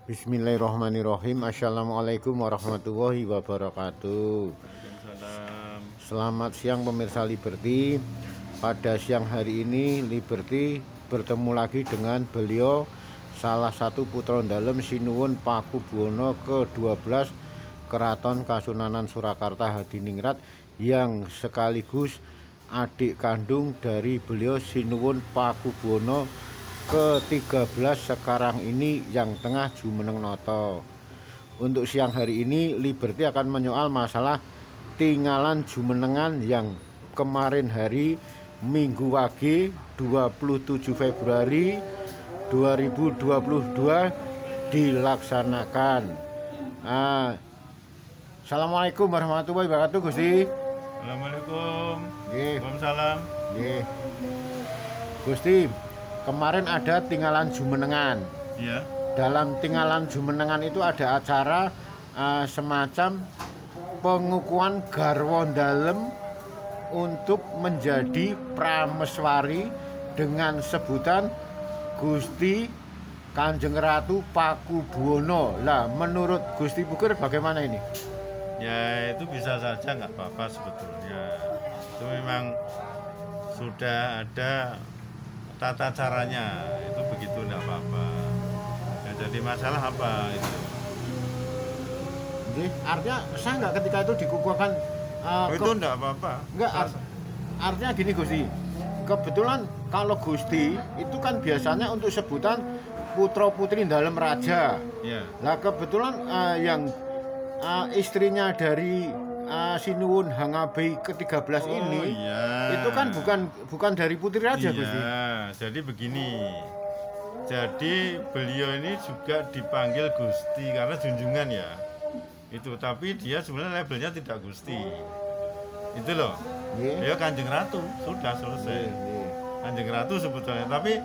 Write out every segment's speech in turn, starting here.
Bismillahirrahmanirrahim. Assalamualaikum warahmatullahi wabarakatuh. Waalaikumsalam. Selamat siang pemirsa Liberty. Pada siang hari ini Liberty bertemu lagi dengan beliau, salah satu putra dalem Sinuwun Pakubuwono ke-12 Keraton Kasunanan Surakarta Hadiningrat, yang sekaligus adik kandung dari beliau Sinuwun Pakubuwono ke-13 sekarang ini yang tengah jumeneng noto. Untuk siang hari ini Liberty akan menyoal masalah tinggalan jumenengan yang kemarin hari Minggu Wage 27 Februari 2022 dilaksanakan. Assalamualaikum warahmatullahi wabarakatuh, Gusti. Assalamualaikum. Nggih. Waalaikumsalam. Nggih. Gusti, kemarin ada tinggalan jumenengan. Iya. Dalam tinggalan jumenengan itu ada acara semacam pengukuhan garwa dalem untuk menjadi prameswari dengan sebutan Gusti Kanjeng Ratu Pakubuwono. Lah, menurut Gusti Puger bagaimana ini? Ya, itu bisa saja, nggak apa-apa sebetulnya. Itu memang sudah ada tata caranya. Itu begitu, nggak apa-apa. Ya, jadi masalah apa itu? Jadi, artinya sah nggak ketika itu dikukuhkan? Itu nggak apa-apa. Enggak, artinya gini Gusti. Kebetulan kalau Gusti itu kan biasanya untuk sebutan putra putri dalam raja. Ya. Nah, kebetulan yang istrinya dari Sinuwun Hangabei ke-13 ini iya. itu kan bukan dari putri raja, Iya, Gusti. jadi begini. Jadi beliau ini juga dipanggil Gusti karena junjungan ya. Itu, tapi dia sebenarnya labelnya tidak Gusti. Itu loh. Nggih. Ya Kanjeng Ratu, sudah selesai. Nggih. Kanjeng Ratu sebetulnya, tapi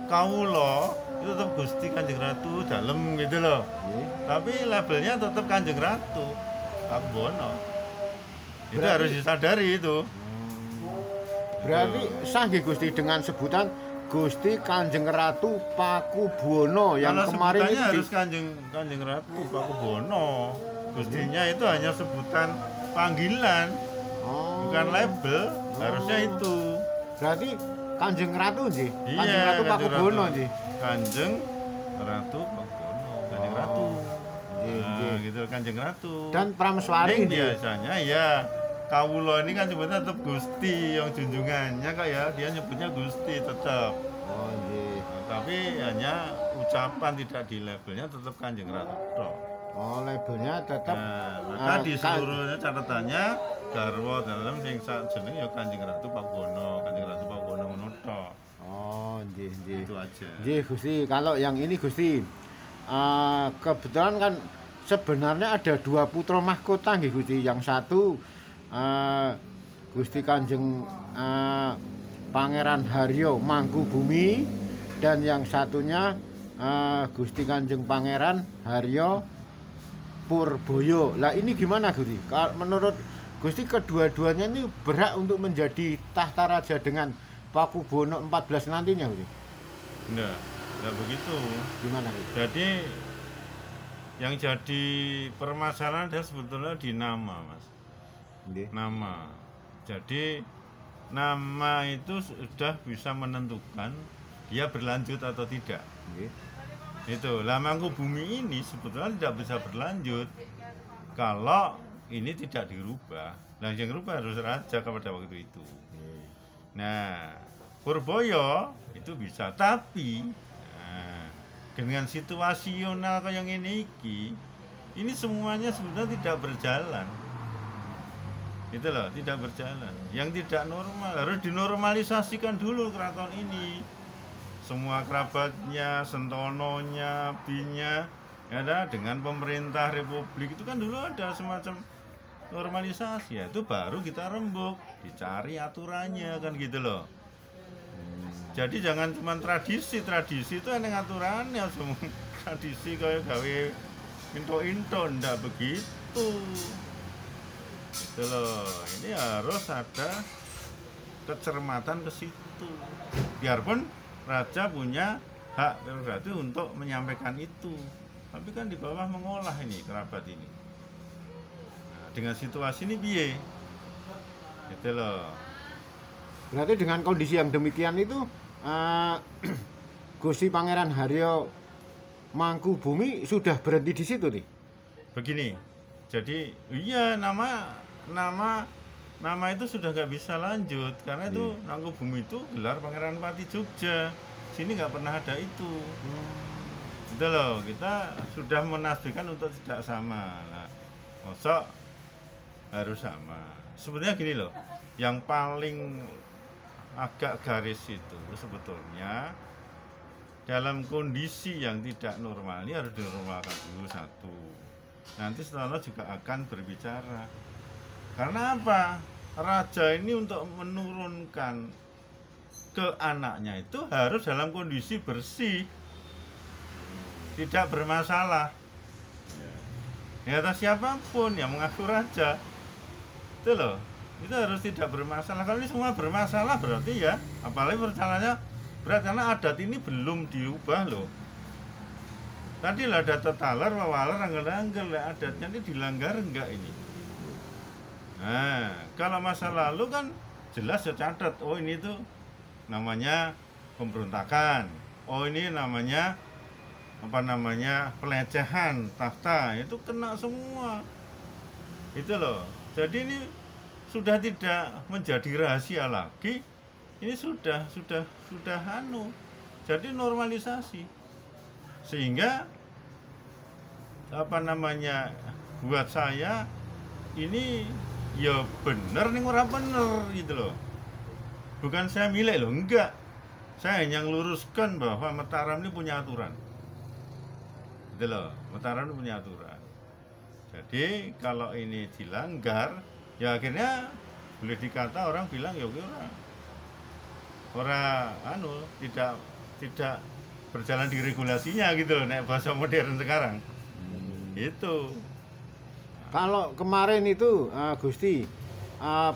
kawula itu tetap Gusti Kanjeng Ratu dalem gitu loh. Nggih. Tapi labelnya tetap Kanjeng Ratu Pakubuwono. Itu Berarti- harus disadari itu. Berarti sah nggih Gusti dengan sebutan Gusti Kanjeng Ratu Pakubuwono yang Kalau kemarin sebutannya itu harus Kanjeng Ratu Pakubuwono. Gustinya itu hanya sebutan panggilan, Oh. bukan label. Harusnya itu. Berarti Kanjeng Ratu nggih. Iya, Kanjeng Ratu Pakubuwono nggih. Kanjeng Ratu Pakubuwono, Kanjeng Ratu. Nggih, Nah, nggih. gitu Kanjeng Ratu. Dan prameswari Yang nggih. biasanya ya kawula ini kan sebutnya tetap Gusti, yang junjungannya kayak dia nyebutnya Gusti tetap. Oh nggih. Nah, tapi hanya ucapan tidak di labelnya tetap Kanjeng Ratu. Oh, labelnya tetap Nah, maka di Kan- seluruhnya catatannya garwa dalam sing jeneng ya Kanjeng Ratu Pakubuwono, Kanjeng Ratu Pakubuwono ngono tok. Oh, nggih, nggih. Itu aja. Nggih, Gusti. Kalau yang ini Gusti, kebetulan kan sebenarnya ada dua putra mahkota nggih Gusti. Yang satu Gusti Kanjeng Pangeran Haryo Mangkubumi, dan yang satunya Gusti Kanjeng Pangeran Haryo Purboyo. Lah ini gimana Gusti? Menurut Gusti kedua-duanya ini berhak untuk menjadi tahta raja dengan Pakubuwono 14 nantinya Gusti? Enggak begitu. Gimana Gusti? Jadi yang jadi permasalahan adalah sebetulnya di nama, Mas. Nggih. Nama. Jadi nama itu sudah bisa menentukan dia berlanjut atau tidak. Nggih. Itu, lah Mangkubumi ini sebetulnya tidak bisa berlanjut kalau ini tidak dirubah. Nah, yang dirubah harus raja pada waktu itu. Nah, Purboyo itu bisa, tapi nah, dengan situasional kayak yang ini semuanya sebenarnya tidak berjalan. Itu loh, tidak berjalan. Yang tidak normal harus dinormalisasikan dulu keraton ini. Semua kerabatnya, sentononya, binya, ya ada dengan pemerintah republik itu kan dulu ada semacam normalisasi ya, itu baru kita rembuk, dicari aturannya kan gitu loh. Jadi jangan cuma tradisi itu ada aturannya semua. Tradisi kayak gawe into ndak begitu. Gitu loh. Ini harus ada kecermatan ke situ. Biarpun raja punya hak prerogatif untuk menyampaikan itu tapi kan di bawah mengolah ini kerabat ini. Nah, dengan situasi ini piye? Gitu loh. Berarti dengan kondisi yang demikian itu Gusti Pangeran Haryo Mangkubumi sudah berhenti di situ nih. Begini, jadi iya nama itu sudah nggak bisa lanjut karena itu Mangkubumi itu gelar Pangeran Pati Jogja. Sini nggak pernah ada itu. Gitu loh, kita sudah menasbihkan untuk tidak sama. Nah, mosok harus sama. Sebenarnya gini loh, yang paling agak garis itu sebetulnya dalam kondisi yang tidak normal ini harus dinormalkan dulu satu. Nanti setelah juga akan berbicara. Karena apa? Raja ini untuk menurunkan ke anaknya itu harus dalam kondisi bersih, tidak bermasalah. Ya atas siapapun yang mengaku raja, itu loh, itu harus tidak bermasalah. Kalau ini semua bermasalah berarti ya, apalagi perjalanannya berat karena adat ini belum diubah loh. Tadi lah ada tetalar, wawalar, angger-angger, adatnya ini dilanggar enggak ini? Nah, kalau masa lalu kan jelas ya catat, oh ini tuh namanya pemberontakan, oh ini namanya pelecehan tahta, itu kena semua. Itu loh. Jadi ini sudah tidak menjadi rahasia lagi. Ini sudah jadi normalisasi. Sehingga buat saya ini ya bener nih orang bener gitu loh. Bukan saya milih loh, enggak. Saya hanya meluruskan bahwa Mataram ini punya aturan. Gitu loh, Mataram ini punya aturan. Jadi kalau ini dilanggar, ya akhirnya boleh dikata orang bilang ya orang tidak berjalan di regulasinya gitu loh, nek bahasa modern sekarang. Itu. Kalau kemarin itu Gusti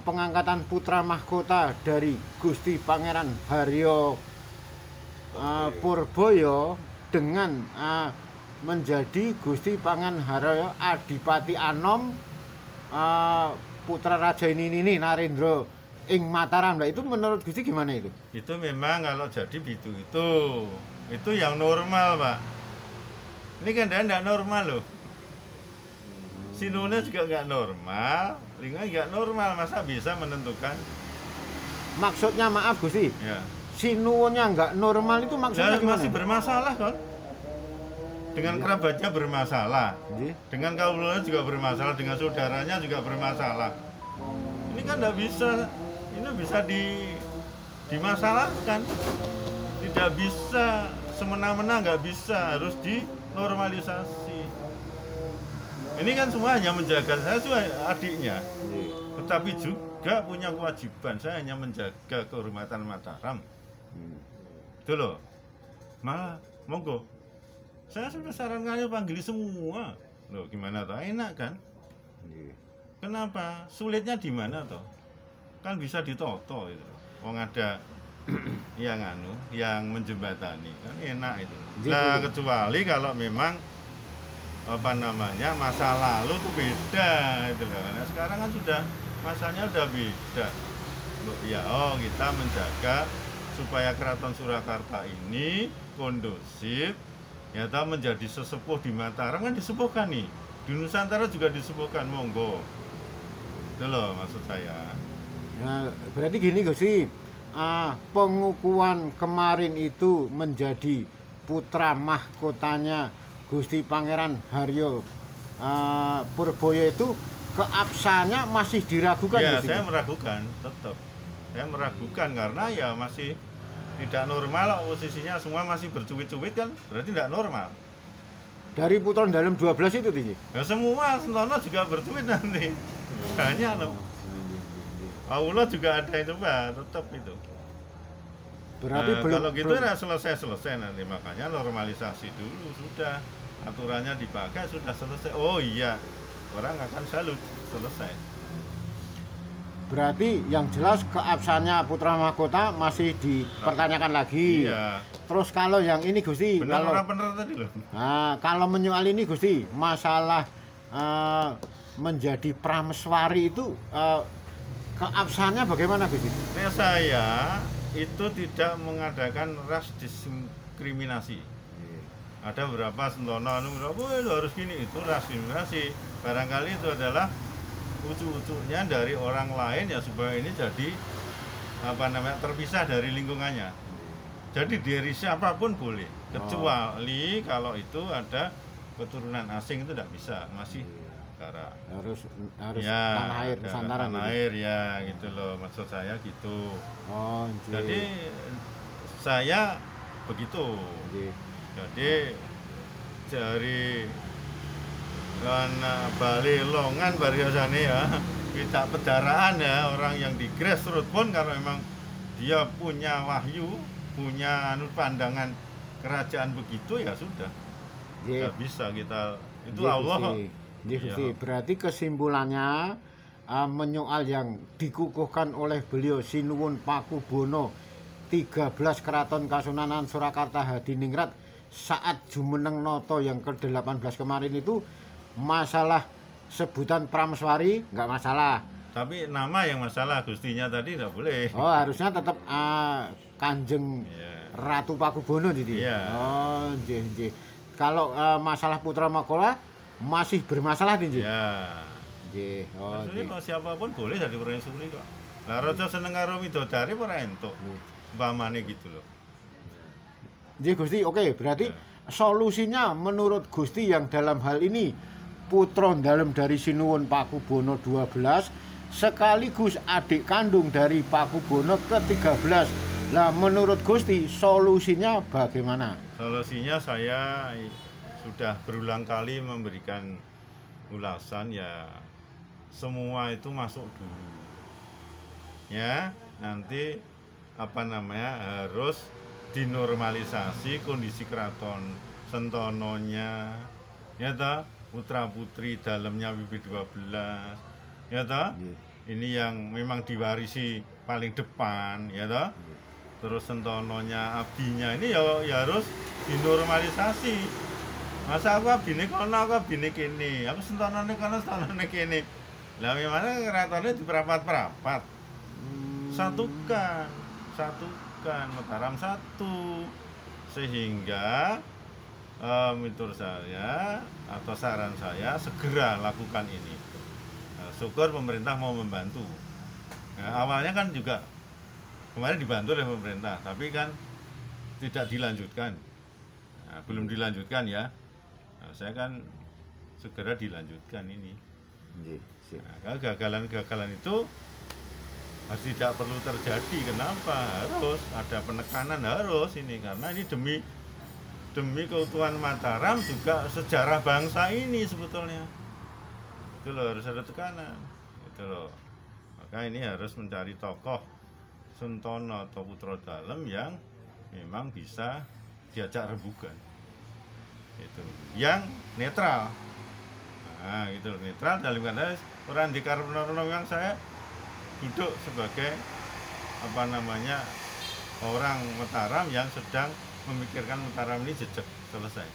pengangkatan putra mahkota dari Gusti Pangeran Haryo Purboyo dengan menjadi Gusti Pangeran Haryo Adipati Anom putra raja ini Narendra ing Mataram. Nah, itu menurut Gusti gimana itu? Itu memang kalau jadi itu yang normal, Pak. Ini kan tidak normal loh. Sinune juga nggak normal, Lingga nggak normal, masa bisa menentukan? Maksudnya maaf Gusti, Ya. Sinuwunnya nggak normal itu maksudnya gimana? Masih bermasalah kan? Dengan kerabatnya bermasalah, dengan kaulanya juga bermasalah, dengan saudaranya juga bermasalah. Ini kan nggak bisa, ini bisa dimasalahkan, tidak bisa semena-mena, nggak bisa, harus dinormalisasi. Ini kan semua hanya menjaga, saya juga adiknya, tetapi juga punya kewajiban. Saya hanya menjaga kehormatan Mataram. Itu loh. Malah, monggo. Saya sudah sarankan panggil semua. Loh, gimana toh? Enak kan? Kenapa? Sulitnya di mana toh? Kan bisa ditoto itu. Wong ada yang menjembatani, kan enak itu. Nah, kecuali kalau memang masa lalu itu beda itu loh. Nah, sekarang kan sudah masanya udah beda. Ya, kita menjaga supaya Keraton Surakarta ini kondusif, ya menjadi sesepuh di Mataram kan disepuhkan nih. Di Nusantara juga disepuhkan, monggo. Itu loh maksud saya. Nah, berarti gini Gusti, pengukuhan kemarin itu menjadi putra mahkotanya Gusti Pangeran Haryo Purboyo itu keabsahannya masih diragukan? Ya, Gusti? saya meragukan, tetap. Saya meragukan karena ya masih tidak normal, posisinya semua masih bercuit-cuit kan, berarti tidak normal. Dari putra dalam 12 itu tinggi? Ya semua, Sentono juga bercuit nanti. Banyak loh. Allah juga ada itu Pak, tetap itu. Berarti kalau gitu ya selesai nanti, makanya normalisasi dulu sudah. Aturannya dipakai sudah selesai. Oh iya, orang akan salut, selesai. berarti yang jelas keabsahannya putra mahkota masih dipertanyakan lagi. Iya. Terus kalau yang ini Gusti, Benar kalau orang bener tadi loh. nah, kalau menyoal ini Gusti, masalah menjadi prameswari itu keabsahannya bagaimana Gusti? Nah, saya itu tidak mengadakan ras diskriminasi. Ada beberapa sentono itu harus gini, itu ras diskriminasi. Barangkali itu adalah ucuk-ucuknya dari orang lain ya supaya ini jadi terpisah dari lingkungannya. Jadi dari siapapun boleh, kecuali kalau itu ada keturunan asing itu tidak bisa, masih negara. Harus Ya, tanah air Nusantara. tanah air ya gitu loh, maksud saya gitu. Oh, Jadi saya begitu. Jadi dari Bali Longan bariasane ya, kita pedaraan ya orang yang di grassroots pun kalau memang dia punya wahyu, punya pandangan kerajaan begitu ya sudah. Nggak bisa kita itu Allah. Gusti, berarti kesimpulannya menyoal yang dikukuhkan oleh beliau Sinuwun Pakubono 13 Keraton Kasunanan Surakarta Hadiningrat saat Jumeneng Noto yang ke-18 kemarin itu masalah sebutan prameswari nggak masalah. Tapi nama yang masalah, Gustinya tadi nggak boleh. Oh, harusnya tetap Kanjeng Ratu Pakubono jadi. Oh, nggih. Kalau masalah putra mahkota masih bermasalah nih, ya. Nggih. Oh, maksudnya kalau siapapun boleh jadi permaisuri kok. Lah raja seneng karo widodari ora entuk. Umpamane gitu loh. Nggih Gusti, oke, berarti solusinya menurut Gusti yang dalam hal ini putra dalem dari Sinuwun Pakubono 12 sekaligus adik kandung dari Pakubono ke-13. Lah menurut Gusti solusinya bagaimana? Solusinya saya sudah berulang kali memberikan ulasan ya, semua itu masuk dulu. Ya, nanti harus dinormalisasi kondisi keraton sentononya, ya toh, putra putri dalamnya WP12, ya toh, ini yang memang diwarisi paling depan, ya toh, terus sentononya abdinya ini ya harus dinormalisasi. Masa aku abdine kono, aku abdine kene, aku sentonone kono, sentonone kene. Lah memangnya keratonnya diperapat-perapat, satukan Mataram satu, sehingga menurut saya atau saran saya segera lakukan ini. Syukur pemerintah mau membantu. Nah, awalnya kan juga kemarin dibantu oleh pemerintah, tapi kan tidak dilanjutkan. Nah, belum dilanjutkan ya. Nah, saya kan segera dilanjutkan ini. Nah, kegagalan itu tidak perlu terjadi. Kenapa? Harus ada penekanan, harus ini, karena ini demi keutuhan Mataram, juga sejarah bangsa ini sebetulnya. Itu loh, harus ada tekanan. Itu loh. Maka ini harus mencari tokoh sentono atau putra dalem yang memang bisa diajak rembugan. Itu yang netral. Nah, gitu, netral dalam kata orang di Karnono yang saya duduk sebagai orang Mataram yang sedang memikirkan Mataram ini jejak selesai.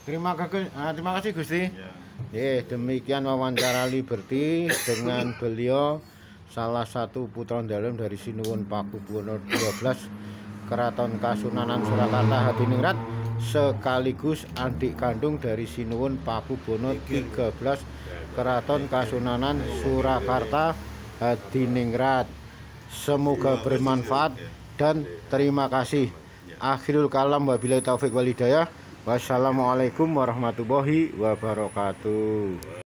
Terima kasih Gusti. Demikian wawancara Liberty dengan beliau, salah satu putra dalem dari Sinuwun Pakubono 12 Keraton Kasunanan Surakarta Hadiningrat sekaligus adik kandung dari Sinuwun Pakubono 13 Keraton Kasunanan Surakarta Hadiningrat. Semoga bermanfaat dan terima kasih. Akhirul kalam, wabillahi taufik wal hidayah. Wassalamualaikum warahmatullahi wabarakatuh.